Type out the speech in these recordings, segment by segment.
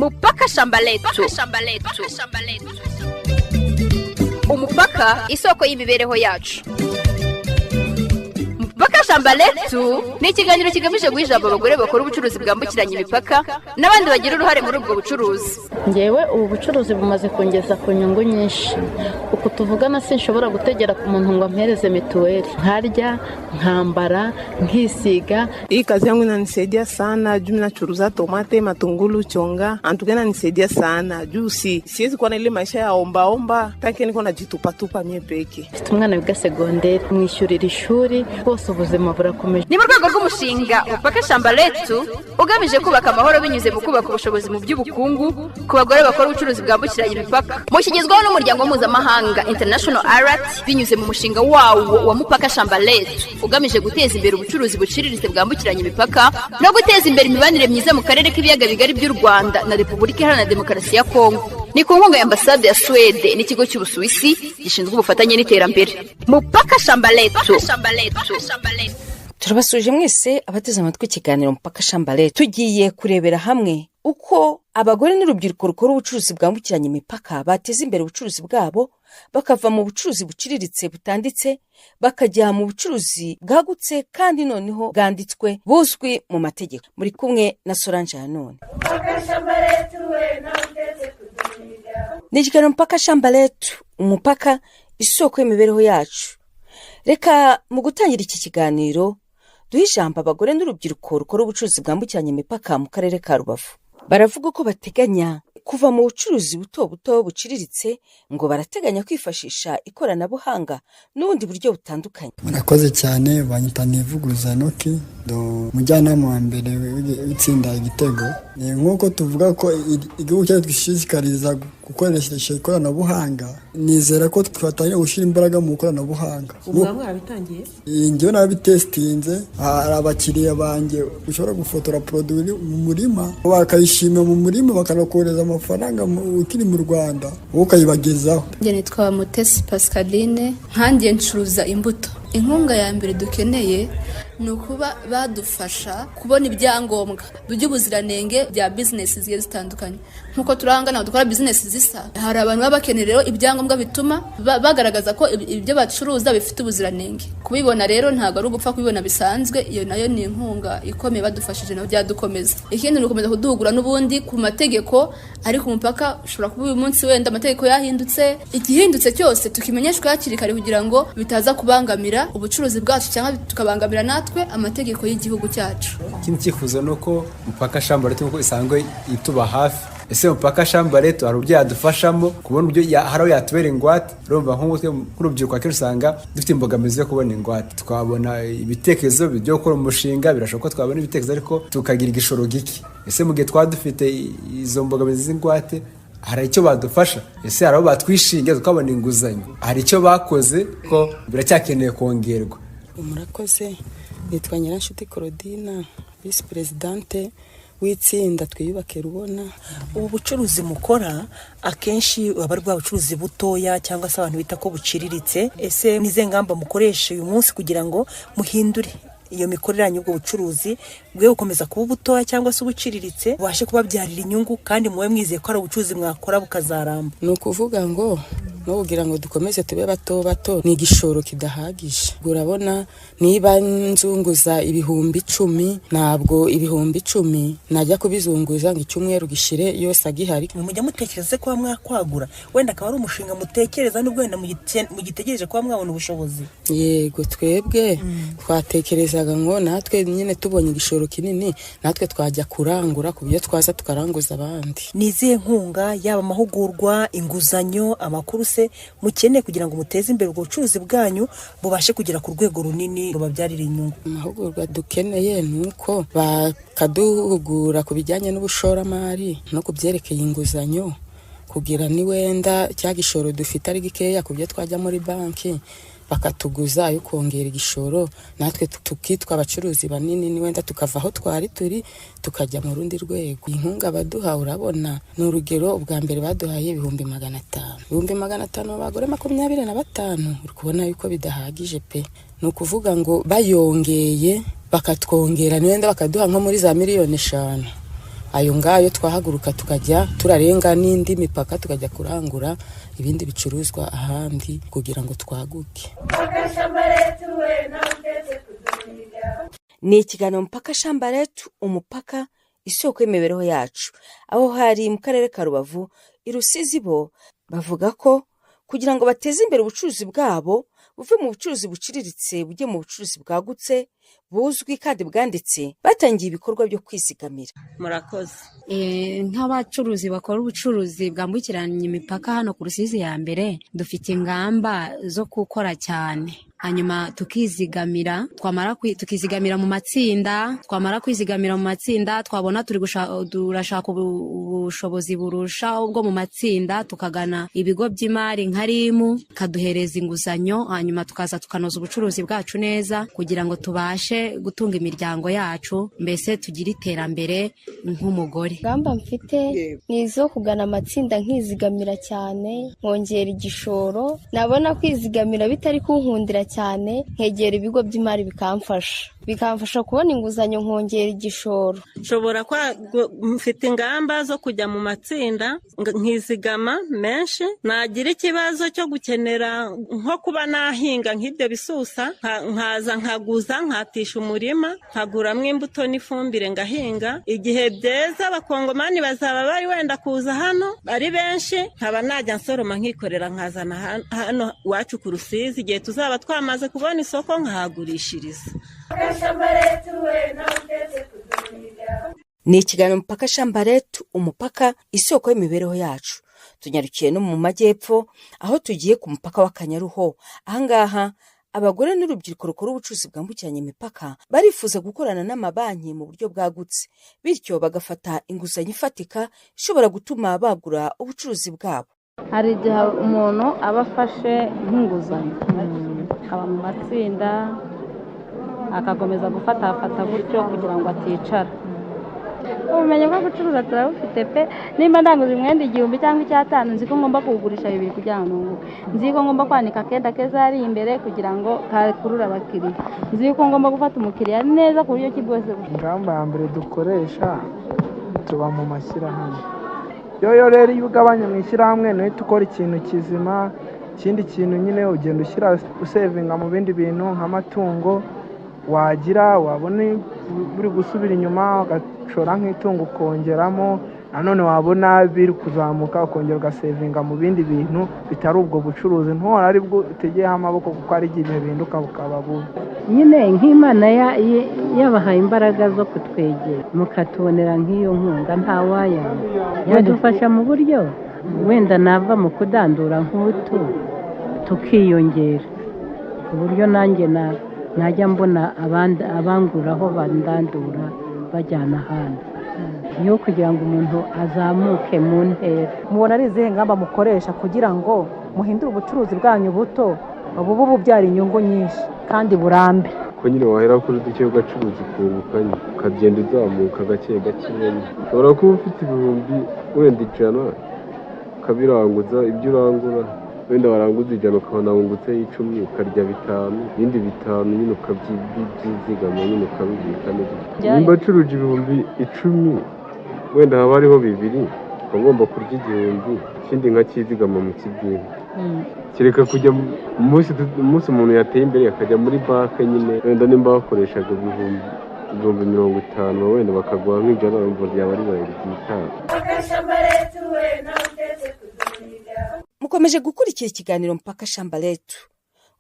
Mupaka shamba letu. Umupaka isoko y'imibereho yacu. Mupaka shamba letu ni ikiganiro kigamije guhijaba abagore bakora ubucuruzi bwambukiranya imipaka n'abandi bagira uruhare muri ubwo bucuruzi. Ngewe ubu bucuruzi bumaze kongeza ku nyungu nyinshi. Uko tuvugana sinshobora gutegera ku muntu ngo ampereze mituweli. Nkarya, nkambara, nkisiga. Hii kazi yangu inanisaidia sana juu nachuruza tomate, matungulu, chonga. Antugana inanisaidia sana juu siwezi kuwa na ile maisha ya omba tanke niko najitupa mie peke. Mfite umwana wiga segonderi, mwishyurira ishuri, bose ubuzima burakomeje. Ni mu rwego rw'umushinga Mupaka shamba letu ugamije kubaka amahoro binyuze mu kubaka ubushobozi mu by'ubukungu ku bagore bakora ubucuruzi bwambukiranya imipaka. Mushyigizwaho n'umuryango mpuzamahanga International Alert binyuze mu mushinga wawo wa Mupaka shamba letu ugamije guteza imbere ubucuruzi buciriritse bwambukiranya imipaka no guteza imbere imibanire myiza mu karere k'ibiyaga bigari by'u Rwanda na Repubulika Iharanira Demokarasi ya Kongo. Ni ku nkunga ya ambasade ya Swede n'ikigo cy'Ubusuwisi gishinzwe ubufatanye n'iterambere. Mupaka shamba letu. Turabasuje mwese abateze amatwi ikiganiro Mupaka shamba letu. Tugiye kurebera hamwe uko abagore n'urubyiruko rukora ubucuruzi bwambukiranya imipaka bateza imbere ubucuruzi bwabo bakava mu bucuruzi buciriritse butanditse bakajya mu bucuruzi bwagutse kandi noneho bwanditswe buzwi mu mategeko. Muri kumwe na Solange Yanone. Ni ikiganiro Mupaka shamba letu, umupaka isoko y'imibereho yacu. Reka mu gutangira iki kiganiro duhe ijambo abagore n'urubyiruko rukora ubucuruzi bwambukiranya imipaka mu karere ka Rubavu. Baravuga ko bateganya kuva mu bucuruzi buto buciriritse ngo barateganya kwifashisha ikoranabuhanga n'ubundi buryo butandukanye. Murakoze cyane, banyita Nivuguruza Noki, do mujyanama wa mbere w'itsinda Igitego. Nk'uko tuvuga ko igihugu cyacu gishishikariza gukoresha ikoranabuhanga, nizera ko twatangiye gushyira imbaraga mu ikoranabuhanga. Ubwo mwarabitangiye? Njyewe nabitestinze, hari abakiriya banjye ushobora gufotora produit mu murima bakayishima mu murima bakanakohereza amafaranga ukiri mu Rwanda ukayibagezaho. Njye nitwa Mutesi Pascaline, nkanjye ncuruza imbuto. Inkunga ya mbere dukeneye ni ukuba badufasha kubona ibyangombwa by'ubuziranenge bya business zigiye zitandukanye. Nkuko turangana dukora business zisa, hari abantu baba bakeneye rero ibyangombwa bituma bagaragaza ko ibyo bacuruza bifite ubuziranenge. Kubibona rero ntago ari ugupfa kubibona bisanzwe, iyo nayo ni inkunga ikomeye badufashije naho byadukomeza. Ikindi ni ukomeza kuduhugura n'ubundi ku mategeko ari ku mupaka. Ushobora kuba uyu munsi wenda amategeko yahindutse, igihindutse cyose tukimenyeshwa hakiri kare kugira ngo bitaza kubangamira ubucuruzi bwacu cyangwa tukabangamira natwe amategeko y'igihugu cyacu. Ikindi cyifuzo nuko Mupaka shamba letu uko isanzwe ituba hafi. Ese Mupaka shamba letu hari uburyo yadufashamo kubona uburyo haraho yatubera ingwate. Urumva nk'urubyiruko akenshi usanga dufite imbogamizi yo kubona ingwate. Twabona ibitekerezo byo gukora umushinga, birashoboka ko twabona ibitekerezo ariko tukagira igishoro giki. Ese mu gihe twadufite izo mbogamizi z'ingwate, hari icyo badufasha? Ese hari abo batwishingiye tukabona inguzanyo? Hari icyo bakoze ko biracyakeneye kongerwa? Murakoze, nitwa Nyiranshuti Claudine, Vice Presidente w'itsinda Twiyubake Rubona. Ubu bucuruzi mukora akenshi aba ari bwa bucuruzi butoya cyangwa se abantu bita ko buciriritse. Ese nize ngamba mukoresha uyu munsi kugira ngo muhindure iyo mikoreranye ubwo bucuruzi bwe gukomeza kuba butoya cyangwa se ubuciriritse washe kubabyarira inyungu kandi muwe mwizeye ko ari ubucuruzi mwakora bukazaramba? Ni ukuvuga ngo no kugira ngo dukomeze tube bato ni igishoro kidahagije. Urabona niba nzunguza ibihumbi 10, ntabwo ibihumbi 10 najya kubizunguza ngo icyumweru gishire yose agihari. Mujya mutekereza ko mwakwagura, wenda akaba ari umushinga mutekereza n'ubwo wenda mugitegereje ko mwabona ubushobozi? Yego, twebwe twatekerezaga ngo natwe nyine tubonye igishoro kinini natwe twajya kurangura ku byo twaza tukaranguza abandi. Nizihe nkunga yaba amahugurwa, inguzanyo, amakuru se mukeneye kugira ngo muteze imbere ubwo bucuruzi bwanyu bubashe kugera ku rwego runini rubabyarira inyungu? Amahugurwa dukeneye nuko bakaduhugura ku bijyanye n'ubushoramari no kubyerekeye inguzanyo kugira ni wenda cya gishoro dufite ari gikeya ku byo twajya muri banki bakatuguza yo kongera igishoro natwe tukitwa abacuruzi banini ni wenda tukava aho twari turi tukajya mu rundi rwego. Inkunga baduha urabona ni urugero ubwa mbere baduhaye 500,000 abagore 25 uri kubona yuko bidahagije pe. Ni ukuvuga ngo bayongeye bakatwongera ni wenda bakaduha nko muri za 5,000,000 ayo ngayo twahaguruka tukajya turarenga n'indi mipaka tukajya kurangura ibindi bicuruzwa ahandi kugira ngo twaguke. Ni ikiganiro Mpaka Shamba Letu, umupaka isoko y'imibereho yacu. Aho hari mu karere ka Rubavu i Rusizi bo bavuga ko kugira ngo bateze imbere ubucuruzi bwabo buve mu bucuruzi buciriritse bujye mu bucuruzi bwagutse buzwi kandi bwanditse, batangiye ibikorwa byo kwizigamira. Murakoze. Nk'abacuruzi bakora ubucuruzi bwambukiranya imipaka hano ku Rusizi ya mbere, dufite ingamba zo gukora cyane, hanyuma tukizigamira, tukizigamira mu matsinda, twamara kwizigamira mu matsinda twabona turashaka ubushobozi burushaho bwo mu matsinda, tukagana ibigo by'imari nka RIMU kaduhereza inguzanyo, hanyuma tukaza tukanoza ubucuruzi bwacu neza kugira ngo tubashe gutunga imiryango yacu, mbese tugira iterambere nk'umugore. Gamba mfite ni izo kugana amatsinda nkizigamira cyane, nkongera igishoro, nabona kwizigamira bitari kunkundira cyane, nkegera ibigo by'imari bikamfasha kubona inguzanyo, nkongera igishoro. Nshobora mfite ingamba zo kujya mu matsinda nkizigama menshi, nagira ikibazo cyo gukenera nko kuba nahinga nk'ibyo bisusa, nkaza nkaguza, nkatisha umurima, nkaguramo imbuto n'ifumbire ngahinga. Igihe byeza abakongomani bazaba bari wenda kuza hano ari benshi, nkaba najya nsoroma nkikorera nkazana hano iwacu ku Rusizi. Igihe tuzaba twamaze kubona isoko nkahagurishiriza. Ni ikiganiro Mpaka Shamba Letu, umupaka isoko y'imibereho yacu. Tunyarukiye no mu majyepfo aho tugiye ku mupaka w'Akanyaruho. Ahangaha abagore n'urubyiruko rukora ubucuruzi bwambukiranya imipaka barifuza gukorana n'amabanki mu buryo bwagutse, bityo bagafata inguzanyo ifatika ishobora gutuma bagura ubucuruzi bwabo. Hari igihe umuntu aba afashe nk'inguzanyo, akaba mu matsinda akakomeza gufata gutyo kugira ngo aticara. Ubumenyi bwo gucuruza turabufite pe. Nimba ndanguza umwenda 1000 cyangwa 5,000, nzi ko ngomba kuwugurisha 2 kugira ngo nunguke. Nzi ko ngomba kwanika akenda keza ari imbere kugira ngo kakurura abakiriya. Nzi ko ngomba gufata umukiriya neza ku buryo kibwose. Ingamba ya mbere dukoresha tuba mu mashyirahamwe. Yo rero iyo ugabanye mu ishyirahamwe no tukora ikintu kizima, ikindi kintu nyine ugenda ushyira usevinga mu bindi bintu nk'amatungo, wagira wabone buri gusubira inyuma ugashora nk'itungo ukongeramo, nanone wabona biri kuzamuka ukongera ugasevinga mu bindi bintu bitari ubwo bucuruzi. Ntuhora ari bwo utegeyeho amaboko kuko ari igihe bihinduka bukaba bubi. Nyine nk'Imana yabahaye imbaraga zo kutwegera mukatubonera nk'iyo nkunga, ntawaya yadufasha mu buryo wenda nava mu kudandura nk'utu tukiyongera, uburyo nanjye najya mbona abanguraho bandandura bajyana ahandi, yo kugira ngo umuntu azamuke mu ntera. Mubona ari izihe ngamba mukoresha kugira ngo muhindure ubucuruzi bwanyu buto bubu bubyara inyungu nyinshi kandi burambe? Ko nyine wahera kuri duke ugacuruza ukungukanye ukagenda uzamuka gake gake. Ushobora kuba ufite ibihumbi wenda 100 ukabiranguza, ibyo urangura wenda waranguza 100 ukabona wungutse 10, ukarya 5, ibindi 5 nyine ukabyizigama nyine ukabibika neza. Nimba ucuruje ibihumbi 10 wenda haba hariho 2, ugomba kurya 1000, ikindi nkakizigama mu kibwintu. Kireka kujya umunsi umuntu yateye imbere akajya muri banki nyine, wenda nimba bakoreshaga ibihumbi 50 wenda bakaguha nk'ijana, urumva ryaba ribaye ryitanga. Mukomeje gukurikira ikiganiro Mpaka Shamba Letu,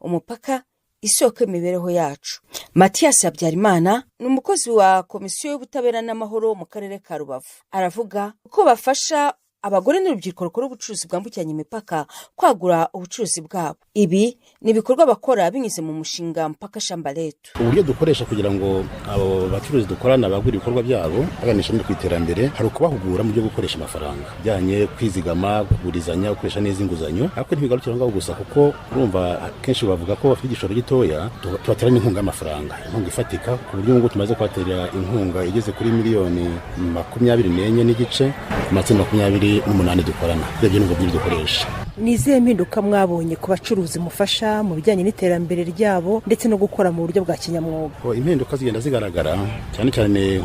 umupaka isoko y'imibereho yacu. Mathias Habyarimana ni umukozi wa Komisiyo y'Ubutabera n'Amahoro mu karere ka Rubavu. Aravuga ko bafasha abagore n'urubyiruko rukora ubucuruzi bwambukiranya imipaka kwagura ubucuruzi bwabo. Ibi ni ibikorwa bakora binyuze mu mushinga Mpaka Shamba Letu. Uburyo dukoresha kugira ngo abo bacuruzi dukorana bagura ibikorwa byabo baganisha mu kwiterambere, hari ukubahugura mu byo gukoresha amafaranga bijyanye kwizigama, kugurizanya, gukoresha neza inguzanyo. Ariko ntibigarukira ngaho gusa, kuko urumva kenshi bavuga ko bafite igishoro gitoya, tubaterana inkunga y'amafaranga, inkunga ifatika, ku buryo ngo tumaze kwaterera inkunga igeze kuri miliyoni 24 n'igice ku matsinda 28 dukorana. Ibyo ni byo dukoresha. Ni izihe mpinduka mwabonye ku bacuruzi mufasha mu bijyanye n'iterambere ryabo ndetse no gukora mu buryo bwa kinyamwuga? Impinduka zigenda zigaragara cyane cyane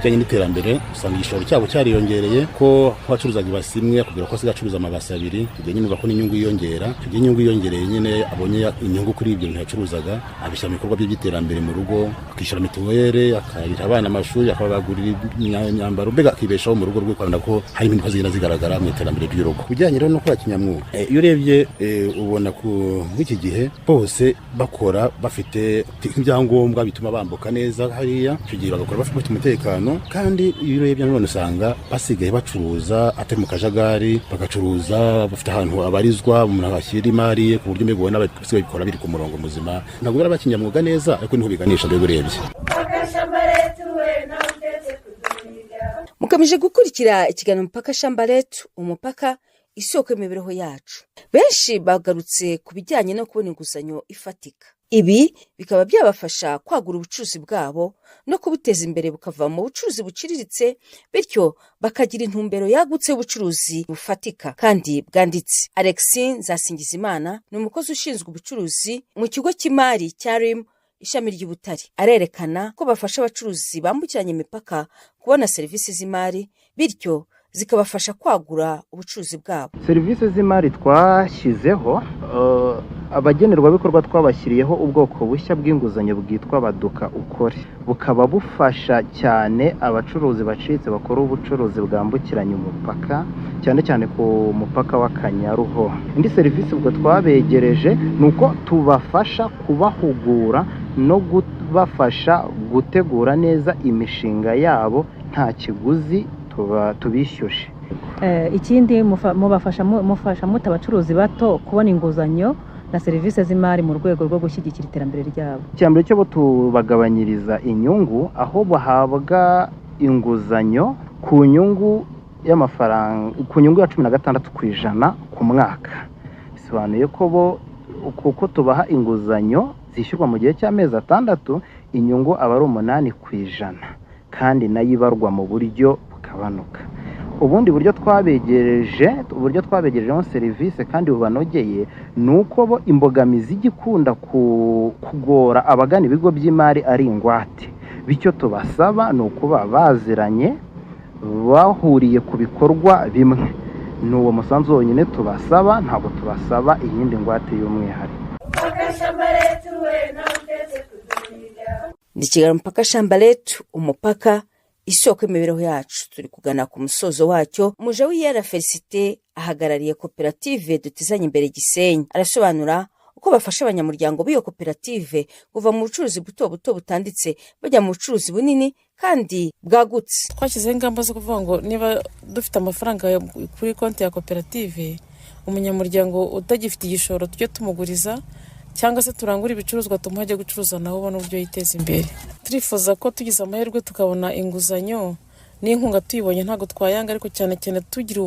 bijyanye n'iterambere usanga igishoro cyabo cyariyongereye ko abacuruzaga ibasi imwe kugira ko asigaye acuruza amabasi abiri ibyo nyine ko n'inyungu yiyongera ibyo inyungu yiyongereye nyine abonye inyungu kuri ibyo bintu yacuruzaga abishyira mu bikorwa by'iterambere mu rugo akishyura mituweli akayira abana amashuri akabagurira imyambaro mbega akibeshaho mu rugo rwe ukabona ko hari ibintu zigenda zigaragara mu iterambere ry'urugo bijyanye rero no gukora kinyamwuga iyo urebye ubona ku iki gihe bose bakora bafite ibyangombwa bituma bambuka neza hariya icyo gihe bagakora bafite umutekano kandi iyo urebye none usanga basigaye bacuruza atari mu kajagari bagacuruza bafite ahantu abarizwa umuntu abashyira imari ye ku buryo mbega ubona basigaye bikora biri ku murongo muzima ntabwo bari bakinyamwuga neza ariko niho biganisha rero urebye mugamije gukurikira ikiganiro Mpaka Shamba Letu umupaka isoko y'imibereho yacu benshi bagarutse ku bijyanye no kubona inguzanyo ifatika ibi bikaba byabafasha kwagura ubucuruzi bwabo no kubuteza imbere bukava mu bucuruzi buciriritse bityo bakagira intumbero yagutse y'ubucuruzi bufatika kandi bwanditse. Alexis Nzasingizimana ni umukozi ushinzwe ubucuruzi mu kigo cy'imari cya RIM ishami ry'Ubutare arerekana ko bafasha abacuruzi bambukiranya imipaka kubona serivisi z'imari bityo zikabafasha kwagura ubucuruzi bwabo. Serivisi z'imari twashyizeho abagenerwabikorwa twabashyiriyeho ubwoko bushya bw'inguzanyo bwitwa baduka ukore bukaba bufasha cyane abacuruzi bacitse bakora ubucuruzi bwambukiranya umupaka cyane cyane ku mupaka w'Akanyaruho. Indi serivisi ubwo twabegereje nuko tubafasha kubahugura no kubafasha gutegura neza imishinga yabo nta kiguzi tubishyuje. Ikindi mufasha muta abacuruzi bato kubona inguzanyo na serivisi z'imari mu rwego rwo gushyigikira iterambere ryabo. Cyambere cyo tubagabanyiriza inyungu aho bahabwa inguzanyo ku nyungu y'amafaranga ku nyungu ya 16% ku mwaka. Bisobanuye ko bo kuko tubaha inguzanyo zishyurwa mu gihe cy'amezi 6 inyungu aba ari 8% kandi nayo ibarwa mu buryo bukabanuka. Ubundi buryo twabegerejeho serivisi kandi bubanogeye nuko bo imbogamizi igikunda kugora abagana ibigo by'imari ari ingwate. Bityo tubasaba nukuba baziranye bahuriye ku bikorwa bimwe. N'uwo musanzu wonyine tubasaba ntabwo tubasaba iyindi ngwate y'umwihariko. Ni ikiganiro Mpaka Shamba Letu umupaka isoko y'imibereho yacu. Turi kugana ku musozo wacyo. Mujawiyera Felicite ahagarariye koperative Dutizanye Imbere Gisenyi arasobanura uko bafasha abanyamuryango b'iyo koperative kuva mu bucuruzi buto buto butanditse bajya mu bucuruzi bunini kandi bwagutse. Twashyizeho ingamba zo kuvuga ngo niba dufite amafaranga kuri konti ya koperative umunyamuryango utagifite igishoro tujye tumuguriza cyangwa se turangura ibicuruzwa tumuhajye gucuruza naho ubona uburyo yiteza imbere. Turifuza ko tugize amahirwe tukabona inguzanyo n'inkunga tuyibonye ntago twayanga ariko cyane cyane tugira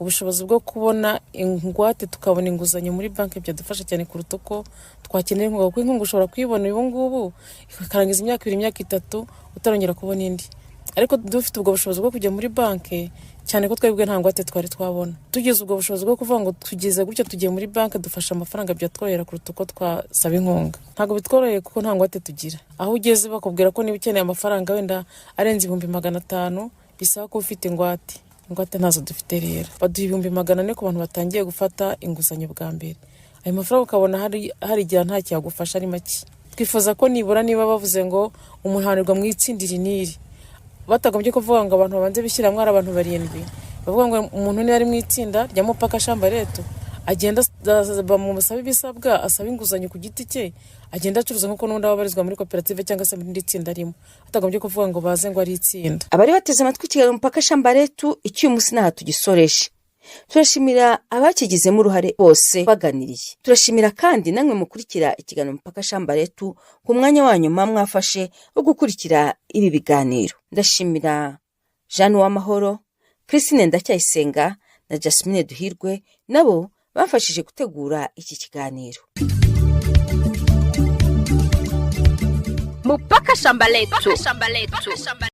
ubushobozi bwo kubona ingwate tukabona inguzanyo muri banki byadufasha cyane kuruta uko twakenera inkunga kuko inkunga ushobora kuyibona ubu ngubu ikarangiza imyaka 2 imyaka 3 utarongera kubona indi ariko dufite ubwo bushobozi bwo kujya muri banki cyane ko twebwe nta ngwate twari twabona. Tugize ubwo bushobozi bwo kuvuga ngo tugeze gutyo tugiye muri banki dufasha amafaranga byatworohera kuruta uko twasaba inkunga. Ntago bitworoheye kuko nta ngwate tugira. Aho ugeze bakubwira ko niba ukeneye amafaranga wenda arenze 500 bisaba ko ufite ingwate. Ingwate ntazo dufite rero. Baduha 400 ku bantu batangiye gufata inguzanyo bwa mbere. Ayo mafaranga ukabona hari igihe nta cyagufasha ari make. Twifuza ko nibura niba bavuze ngo umuhanirwa mu itsindira niri batagombye kuvuga ngo abantu babanze bishyira mwara abantu 7 bavuga ngo umuntu ni ari mu itsinda rya Mpaka Shamba Letu agenda bamusaba ibisabwa asaba inguzanyo ku giti cye agenda acuruza nkuko n'undi ababarizwa muri koperative cyangwa se muri itsinda arimo atagombye kuvuga ngo baze ngo ari itsinda. Abari bateze amatwi ikiganiro Mpaka Shamba Letu icyuyu munsi naha tugisoreshe. Turashimira abakigizemo uruhare bose baganiriye. Turashimira kandi namwe mukurikira ikiganiro Mpaka Shamba Letu ku mwanya wanyu mwafashe wo gukurikira ibi biganiro. Ndashimira Jean Uwamahoro, Christine Ndacyayisenga na Jasmine Duhirwe nabo bafashije gutegura iki kiganiro. Mpaka Shamba Letu.